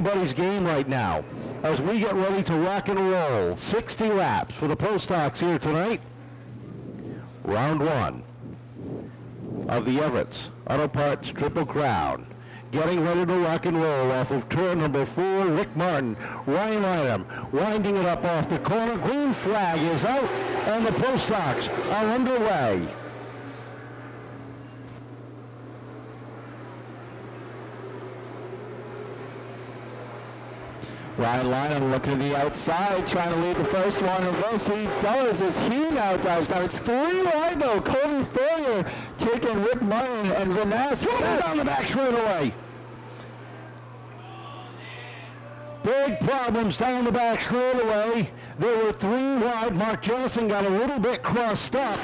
anybody's game right now as we get ready to rock and roll. 60 laps for the Pro Stocks here tonight. Round one of the Everetts Auto Parts Triple Crown. Getting ready to rock and roll off of turn number 4, Rick Martin. Ryan Lynham winding it up off the corner. Green flag is out, and the Pro Stocks are underway. Ryan Lynham looking to the outside, trying to lead the first one of this. He does as he now dives down. It's 3 wide though. Cody Foyer taking Rick Martin and Vanessa Down the back straightaway. Big problems down the back straightaway. There were 3 wide. Mark Johnson got a little bit crossed up.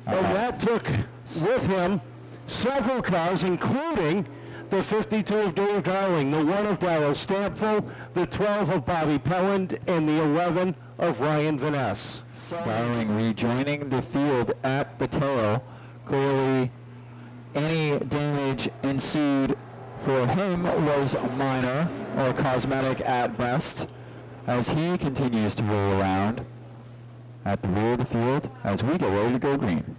And that took with him several cars, including the 52 of Dave Darling, the 1 of Darrell Stampful, the 12 of Bobby Pelland, and the 11 of Ryan Vaness. Darling rejoining the field at the tail. Clearly, any damage ensued for him was minor or cosmetic at best, as he continues to roll around at the rear of the field as we get ready to go green.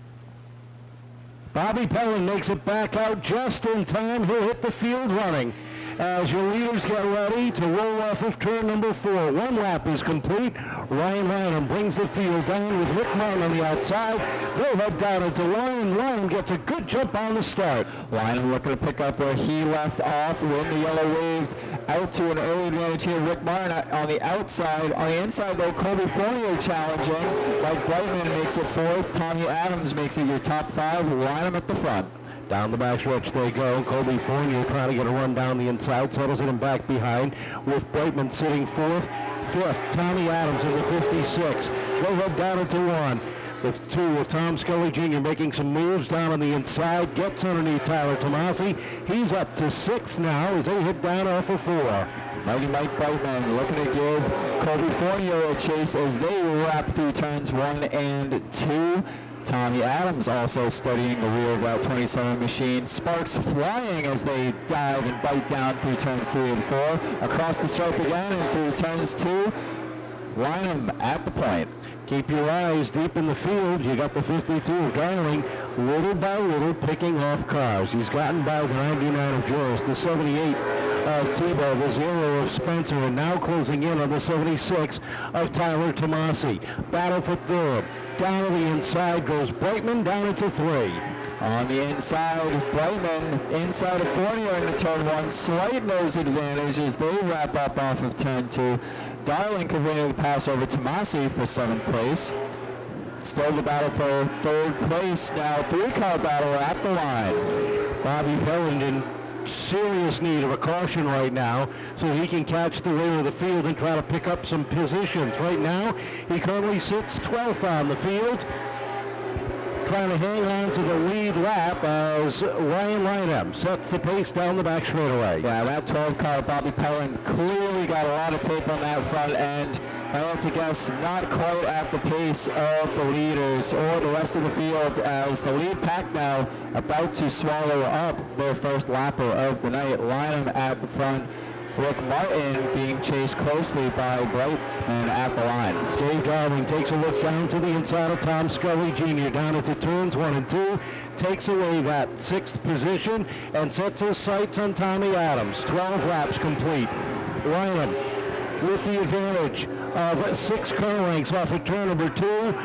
Bobby Pelland makes it back out just in time. He'll hit the field running as your leaders get ready to roll off of turn number 4. 1 lap is complete. Ryan Lynham brings the field down with Rick Martin on the outside. They'll head down into Lynham. Lynham gets a good jump on the start. Lynham looking to pick up where he left off when the yellow waved out to an early advantage here. Rick Martin on the outside. On the inside though, Colby Fournier challenging. Mike Brightman makes it 4th. Tommy Adams makes it your top 5. Lynham at the front. Down the back stretch they go. Colby Fournier trying to get a run down the inside, settles it in back behind with Brightman sitting 4th. 5th, Tommy Adams in the 56. They'll head down into 1. The 2 with Tom Scully Jr. making some moves down on the inside, gets underneath Tyler Tomasi. He's up to 6th now as they hit down off of 4. Mighty Mike Brightman looking to give Colby Fournier a chase as they wrap through turns 1 and 2. Tommy Adams also studying the rear of that 27 machine. Sparks flying as they dive and bite down through turns 3 and 4. Across the stripe again and through turns 2. Lynham at the point. Keep your eyes deep in the field. You got the 52 of Darling, little by little picking off cars. He's gotten by the 99 of Joyce, the 78 of Tebow, the 0 of Spencer, and now closing in on the 76 of Tyler Tomasi. Battle for 3rd. Down to the inside goes Brightman, down into 3. On the inside, Brightman inside of Fournier into turn 1. Slight nose advantage as they wrap up off of turn 2. Darling continuing to pass over Tomasi for 7th place. Still the battle for 3rd place now. 3-car battle at the line. Bobby Pelland in serious need of a caution right now so he can catch the rear of the field and try to pick up some positions. Right now, he currently sits 12th on the field, trying to hang on to the lead lap as Ryan Lynham sets the pace down the back straightaway. Yeah, that 12-car Bobby Pelland clearly got a lot of tape on that front end. I want to guess not quite at the pace of the leaders or the rest of the field as the lead pack now about to swallow up their first lapper of the night. Lynham at the front. Rick Martin being chased closely by Brightman at the line. Dave Darling takes a look down to the inside of Tom Scully Jr. down into turns 1 and 2, takes away that 6th position and sets his sights on Tommy Adams. 12 laps complete. Lynham with the advantage of 6 car lengths off of turn number 2.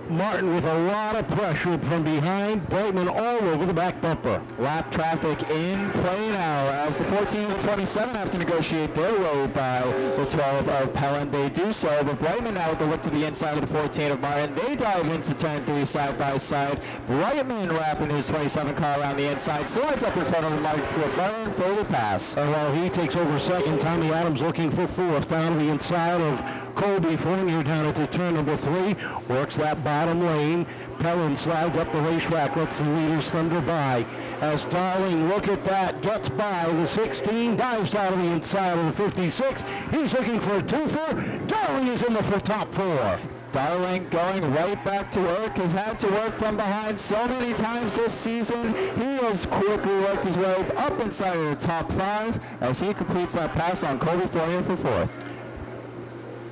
Martin with a lot of pressure from behind. Brightman all over the back bumper. Lap traffic in play now as the 14 and 27 have to negotiate their way by the 12 of Pelland. They do so, but Brightman now with the look to the inside of the 14 of Martin. They dive into turn 3 side by side. Brightman wrapping his 27 car around the inside, slides up in front of Martin for the pass. And while he takes over second, Tommy Adams looking for 4th down to the inside of Colby Fournier down into turn number 3, works that bottom lane. Pelland slides up the racetrack, lets the leaders thunder by as Darling, look at that, gets by the 16, dives down to the inside of the 56. He's looking for a twofer. Darling is in the top 4. Darling going right back to work, has had to work from behind so many times this season. He has quickly worked his way up inside of the top 5 as he completes that pass on Colby Fournier for 4th.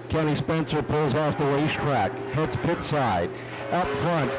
Kenny Spencer pulls off the racetrack, heads pit side, up front.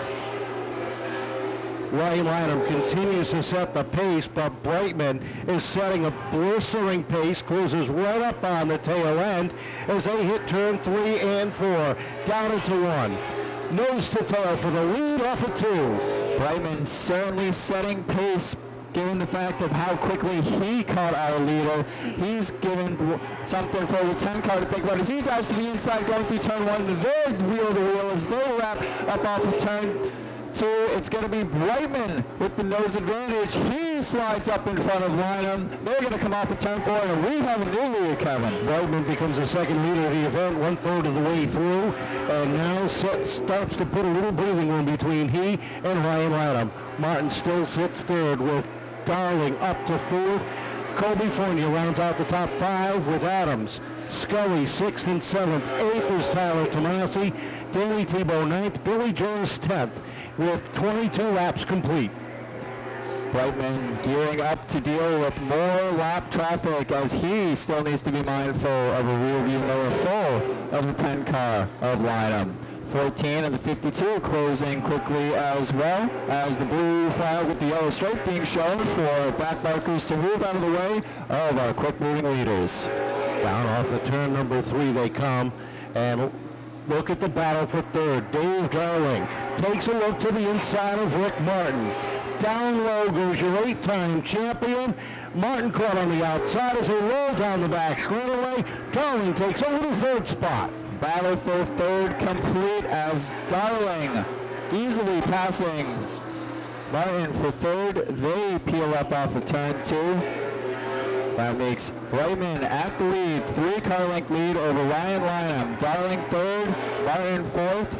Ryan Lanham continues to set the pace, but Brightman is setting a blistering pace, closes right up on the tail end as they hit turn 3 and 4, down into 1. Nose to tail for the lead off of 2. Brightman certainly setting pace, given the fact of how quickly he caught our leader. He's given something for the 10 car to think about as he dives to the inside going through turn 1. They wheel to wheel as they wrap up off of turn 2. It's going to be Brightman with the nose advantage. He slides up in front of Lynham. They're going to come off of turn 4, and we have a new leader, Kevin. Brightman becomes the second leader of the event, 1/3 of the way through, and now starts to put a little breathing room between he and Ryan Lanham. Martin still sits third with Darling up to 4th. Colby Fournier rounds out the top 5 with Adams. Scully 6th and 7th. 8th is Tyler Tomasi. Daley Tebow 9th. Billy Jones 10th with 22 laps complete. Brightman gearing up to deal with more lap traffic as he still needs to be mindful of a rear view mirror full of the 10 car of Lynham. 14 and the 52 closing quickly as well as the blue flag with the yellow stripe being shown for back markers to move out of the way of our quick moving leaders. Down off the turn number 3 they come, and look at the battle for 3rd. Dave Darling takes a look to the inside of Rick Martin. Down low goes your 8-time champion. Martin caught on the outside as they roll down the back straightaway. Darling takes over the 3rd spot. Battle for 3rd complete as Darling easily passing Martin for 3rd. They peel up off of turn 2. That makes Brightman at the lead, 3-car length lead over Ryan Lanham. Darling 3rd, Martin 4th.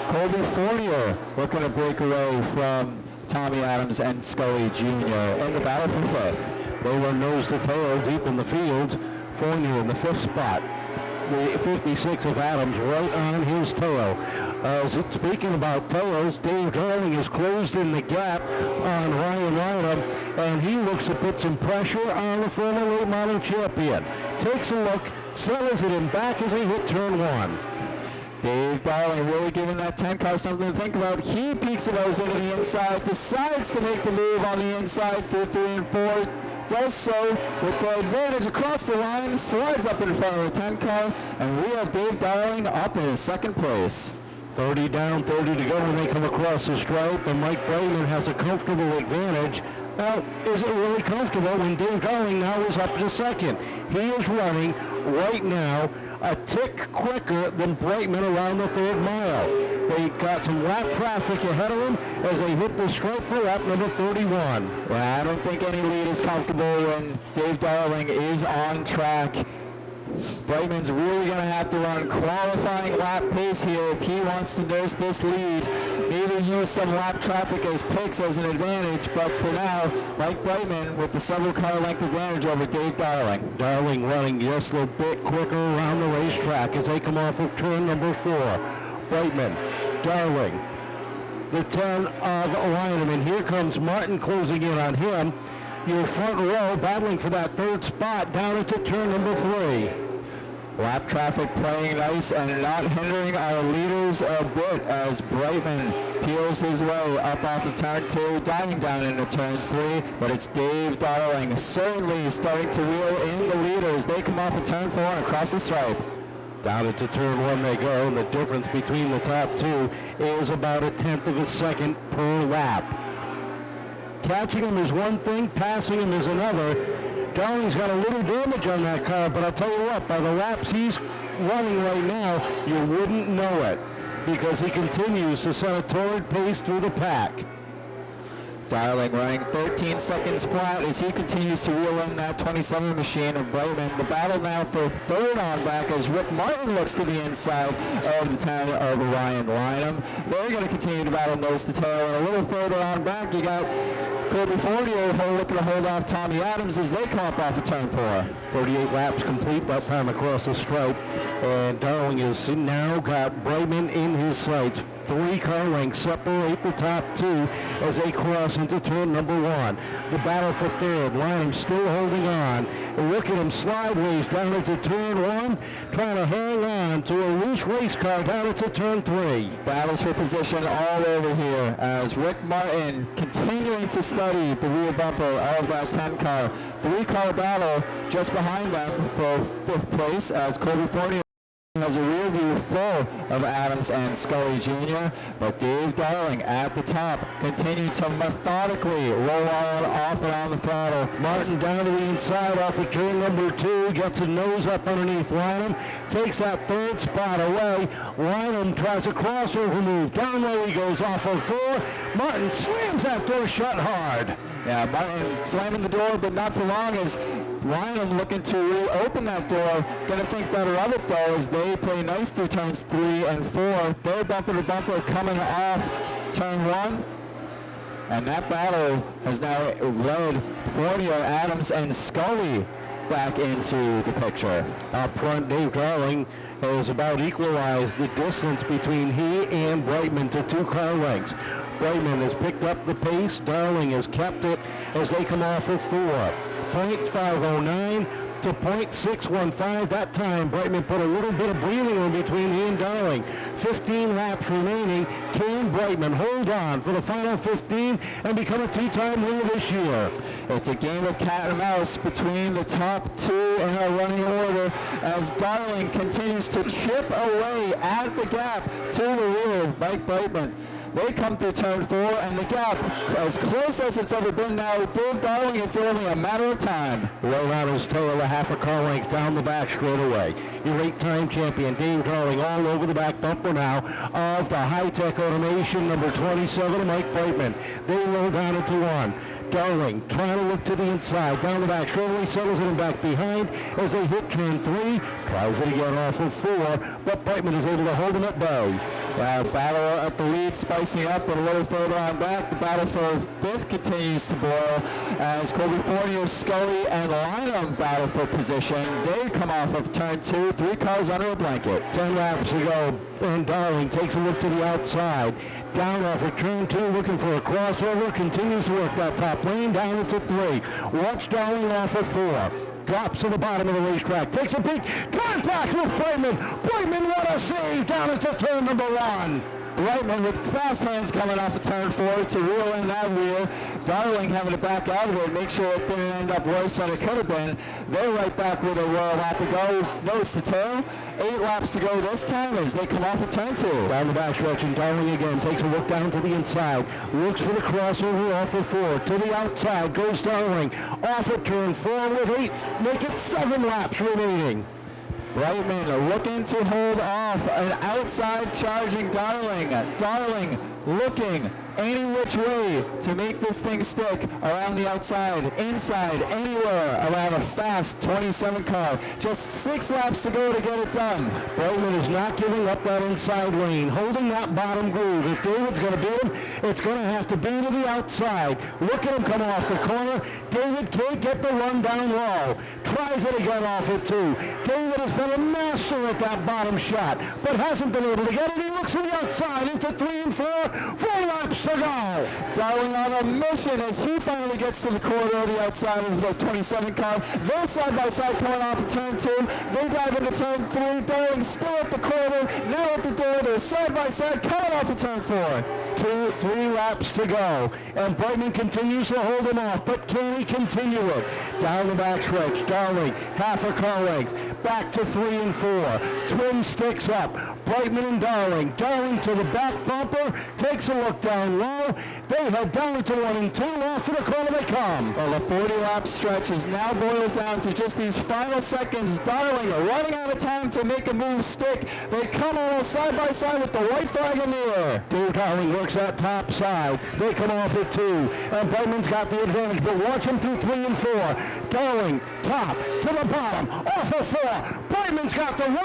Colby Fournier looking to break away from Tommy Adams and Scully Jr. in the battle for 5th. They were nose to tail deep in the field. Fournier in the 5th spot. The 56 of Adams right on his tail. Speaking about tails, Dave Darling is closed in the gap on Ryan Lanham, and he looks to put some pressure on the former late model champion. Takes a look, settles it in back as they hit turn 1. Dave Darling really giving that 10 car something to think about. He peeks it out into the inside, decides to make the move on the inside through 3 and 4. Does so with the advantage across the line, slides up in front of the 10 car, and we have Dave Darling up in 2nd place. 30 down, 30 to go when they come across the stripe, and Mike Brayman has a comfortable advantage. Now, is it really comfortable when Dave Darling now is up to 2nd? He is running right now a tick quicker than Brightman around the 3rd mile. They got some lap traffic ahead of him as they hit the stripe for lap number 31. Well, I don't think any lead is comfortable when Dave Darling is on track. Brightman's really going to have to run qualifying lap pace here if he wants to nurse this lead. Maybe use some lap traffic as picks as an advantage, but for now, Mike Brightman with the several car length advantage over Dave Darling. Darling running just a little bit quicker around the racetrack as they come off of turn number 4. Brightman, Darling, the 10 of Lynham, and here comes Martin closing in on him. Your front row battling for that 3rd spot down into turn number 3. Lap traffic playing nice and not hindering our leaders a bit as Brightman peels his way up off of turn 2, diving down into turn 3, but it's Dave Darling certainly starting to reel in the leaders. They come off of turn 4 and across the stripe. Down into turn 1 they go, and the difference between the top 2 is about 1/10 of a second per lap. Catching him is one thing, passing him is another. Darling's got a little damage on that car, but I'll tell you what, by the laps he's running right now, you wouldn't know it because he continues to set a torrid pace through the pack. Darling running 13 seconds flat as he continues to reel in that 27 machine of Brightman. The battle now for third on back as Rick Martin looks to the inside of the town of Ryan Lynham. They're going to continue to battle nose to tail, and a little further on back you got Kobe Fortier looking to hold off Tommy Adams as they come up off of turn 4. 38 laps complete that time across the stripe, and Darling has now got Brightman in his sights. 3 car lengths separate the top 2 as they cross into turn number 1. The battle for third. Lynham still holding on. Look at him sideways down into turn 1, trying to hang on to a loose race car down into turn 3. Battles for position all over here as Rick Martin continuing to study the rear bumper of that 10 car. 3-car battle just behind them for 5th place as Kobe Fortier has a rear view full of Adams and Scully Jr., but Dave Darling at the top continue to methodically roll on off around the throttle. Martin down to the inside off of turn number 2, gets a nose up underneath Lynham, takes that 3rd spot away. Lynham tries a crossover move. Down low he goes off of 4. Martin slams that door shut hard. Yeah, Martin slamming the door, but not for long as Lynham looking to reopen that door. Going to think better of it, though, as they play nice through turns 3 and 4. They're bumper to bumper coming off turn 1. And that battle has now led Fortier, Adams, and Scully back into the picture. Up front, Dave Darling has about equalized the distance between he and Brightman to 2 car lengths. Brightman has picked up the pace. Darling has kept it as they come off of 4. 0.509 to 0.615. That time, Brightman put a little bit of breathing room between he and Darling. 15 laps remaining. Can Brightman hold on for the final 15 and become a 2-time winner this year? It's a game of cat and mouse between the top 2 in our running order as Darling continues to chip away at the gap to the rear of Mike Brightman. They come through turn 4, and the gap, as close as it's ever been now, Dave Darling, it's only a matter of time. Well, around his tail, a half a car length down the back straight away. Your 8-time champion, Dave Darling, all over the back bumper now of the high-tech automation, number 27, Mike Brightman. They roll down into 1. Darling trying to look to the inside, down the back, Shirley settles it in back behind as they hit turn 3, tries it again off of 4, but Brightman is able to hold him at bay. Battle at the lead spicing up, but a little further on back. The battle for 5th continues to boil as Kobe Fortier, Scully, and Lynham battle for position. They come off of turn 2, 3 cars under a blanket. 10 laps to go, and Darling takes a look to the outside. Down off of turn 2, looking for a crossover, continues to work that top lane, down into 3. Watch Darling off of 4. Drops to the bottom of the racetrack, takes a peek, contact with Brightman. Brightman, what a save down into turn number 1. Brightman with fast hands coming off of turn 4 to reel in that wheel. Darling having to back out of it, make sure it didn't end up worse than it could have been. They're right back with a lap to go, nose to tail. 8 laps to go this time as they come off of turn 2. Down the back stretch, and Darling again takes a look down to the inside. Looks for the crossover off of 4. To the outside goes Darling. Off of turn 4 with 8. Make it 7 laps remaining. Brightman looking to hold off an outside charging Darling. Darling looking any which way to make this thing stick around the outside, inside, anywhere around a fast 27 car. Just 6 laps to go to get it done. Brightman is not giving up that inside lane, holding that bottom groove. If David's going to beat him, it's going to have to be to the outside. Look at him come off the corner. David can't get the run down low. Tries it again off it too. David has been a master at that bottom shot, but hasn't been able to get it. He looks to the outside into 3 and 4. 4 laps to go. Darling on a mission as he finally gets to the corner of the outside of the 27 car. They're side by side coming off of turn 2. They dive into turn 3. Darling still at the corner. Now at the door. They're side by side coming off of turn 4. 3 laps to go, and Brightman continues to hold him off, but can he continue it? Down the back stretch, Darling, half a car length, back to 3 and 4. Twin sticks up, Brightman and Darling. Darling to the back bumper, takes a look down low. They head down into 1 and 2, off for the corner they come. Well, the 40-lap stretch is now boiled down to just these final seconds. Darling running out of time to make a move stick. They come almost side by side with the white flag in the air. Dave Darling works that top side. They come off at 2, and Brightman's got the advantage, but watch him through 3 and 4. Darling, top to the bottom, off of 4. Brightman's got the 1.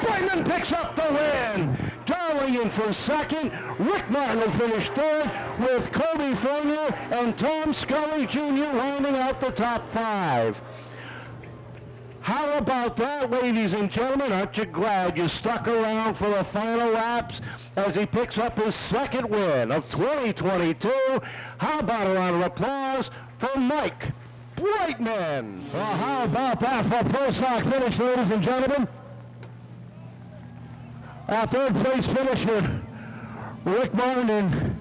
Brightman picks up the win. Darling in for second. Rick Martin will finish third, with Kobe Fournier and Tom Scully Jr. rounding out the top 5. How about that, ladies and gentlemen? Aren't you glad you stuck around for the final laps as he picks up his second win of 2022? How about a round of applause for Mike Brightman? Well, how about that for a pro stock finish, ladies and gentlemen? Our third place finisher, Rick Martin. And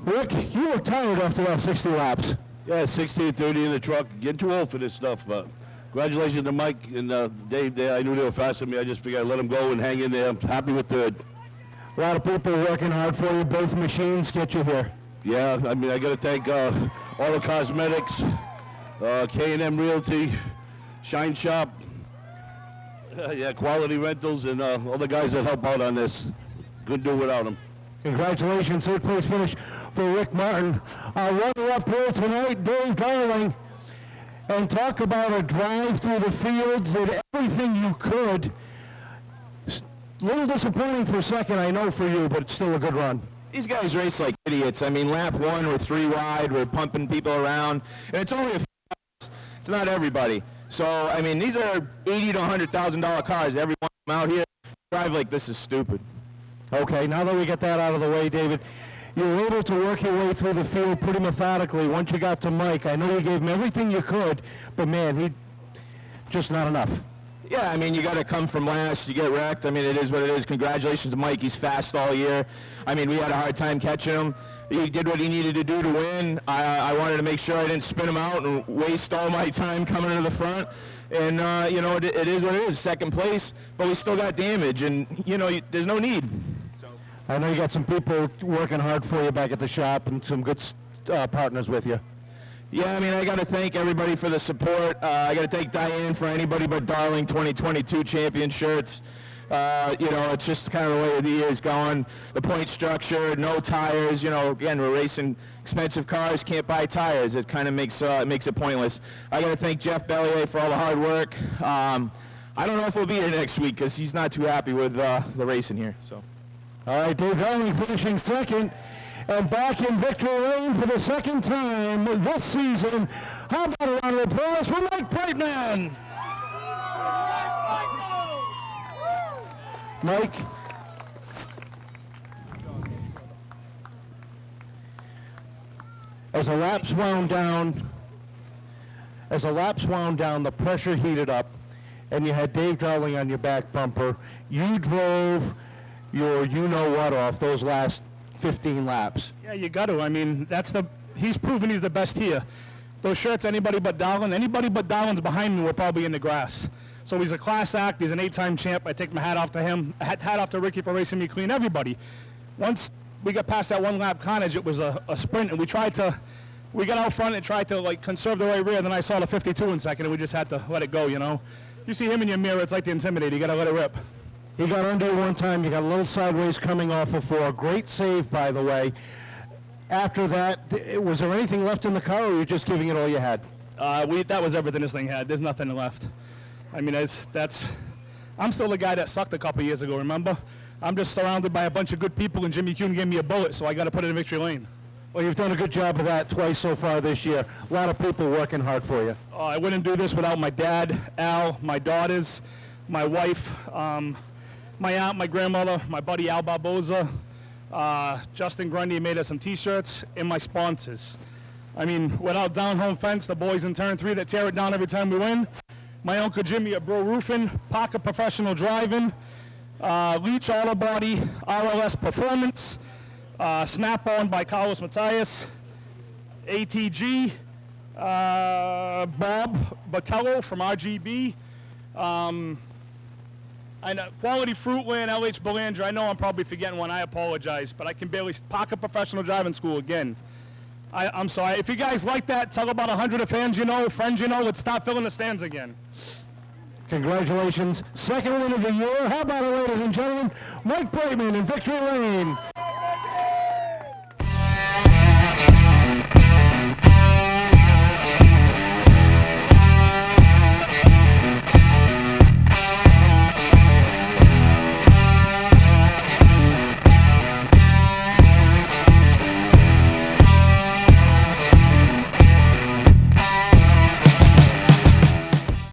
Rick, you were tired after that 60 laps. Yeah, 60 and 30 in the truck. Getting too old for this stuff, but congratulations to Mike and Dave there. I knew they were faster than me. I just figured I'd let them go and hang in there. I'm happy with third. A lot of people working hard for you. Both machines get you here. Yeah, I mean, I got to thank all the cosmetics, K&M Realty, Shine Shop, Quality Rentals, and all the guys that help out on this. Couldn't do it without them. Congratulations, third place finish for Rick Martin. Our runner-up here tonight, Dave Darling. And talk about a drive through the fields, did everything you could. A little disappointing for a second, I know, for you, but it's still a good run. These guys race like idiots. I mean, lap 1, we're 3 wide, we're pumping people around, and it's only a few cars. It's not everybody. So, I mean, these are $80,000 to $100,000 cars. Everyone out here drive like this is stupid. Okay, now that we get that out of the way, David, you were able to work your way through the field pretty methodically once you got to Mike. I know you gave him everything you could, but man, he just not enough. Yeah, I mean, you got to come from last. You get wrecked. I mean, it is what it is. Congratulations to Mike. He's fast all year. I mean, we had a hard time catching him. He did what he needed to do to win. I wanted to make sure I didn't spin him out and waste all my time coming to the front. And, you know, it is what it is, second place, but we still got damage, and, you know, there's no need. I know you got some people working hard for you back at the shop and some good partners with you. Yeah, I mean, I got to thank everybody for the support. I got to thank Diane for Anybody But Darling 2022 champion shirts. You know, it's just kind of the way the year's going. The point structure, no tires. You know, again, we're racing expensive cars, can't buy tires. It kind of makes it pointless. I got to thank Jeff Bellier for all the hard work. I don't know if he'll be here next week because he's not too happy with the racing here. So. All right, Dave Darling finishing second and back in victory lane for the second time this season. How about a round of applause for Mike Brightman? Mike. As the laps wound down, the pressure heated up, and you had Dave Darling on your back bumper. You drove your you-know-what off those last 15 laps. Yeah, you got to. I mean, he's proven he's the best here. Those shirts, anybody but Darlin's behind me were probably in the grass. So he's a class act. He's an 8-time champ. I take my hat off to him. Hat off to Ricky for racing me clean. Everybody. Once we got past that one-lap carnage, it was a sprint, and we got out front and tried to like conserve the right rear. Then I saw the 52 in second, and we just had to let it go. You know, you see him in your mirror, it's like the Intimidator. You got to let it rip. He got under you one time. You got a little sideways coming off of 4. Great save, by the way. After that, was there anything left in the car, or were you just giving it all you had? That was everything this thing had. There's nothing left. I mean, I'm still the guy that sucked a couple years ago, remember? I'm just surrounded by a bunch of good people, and Jimmy Kuhn gave me a bullet, so I got to put it in victory lane. Well, you've done a good job of that twice so far this year. A lot of people working hard for you. I wouldn't do this without my dad, Al, my daughters, my wife, my aunt, my grandmother, my buddy Al Barboza, Justin Grundy made us some t-shirts, and my sponsors. I mean, without Down Home Fence, the boys in turn 3 that tear it down every time we win, my Uncle Jimmy at Bro Roofing, Parker Professional Driving, Leach Auto Body, RLS Performance, Snap-On by Carlos Matias, ATG, Bob Botello from RGB, and Quality Fruitland, LH Belanger. I know I'm probably forgetting one. I apologize, but I can barely. Parker Professional Driving School again. I'm sorry. If you guys like that, tell about 100 of fans you know, friends you know. Let's start filling the stands again. Congratulations. Second win of the year. How about it, ladies and gentlemen? Mike Brightman in victory lane.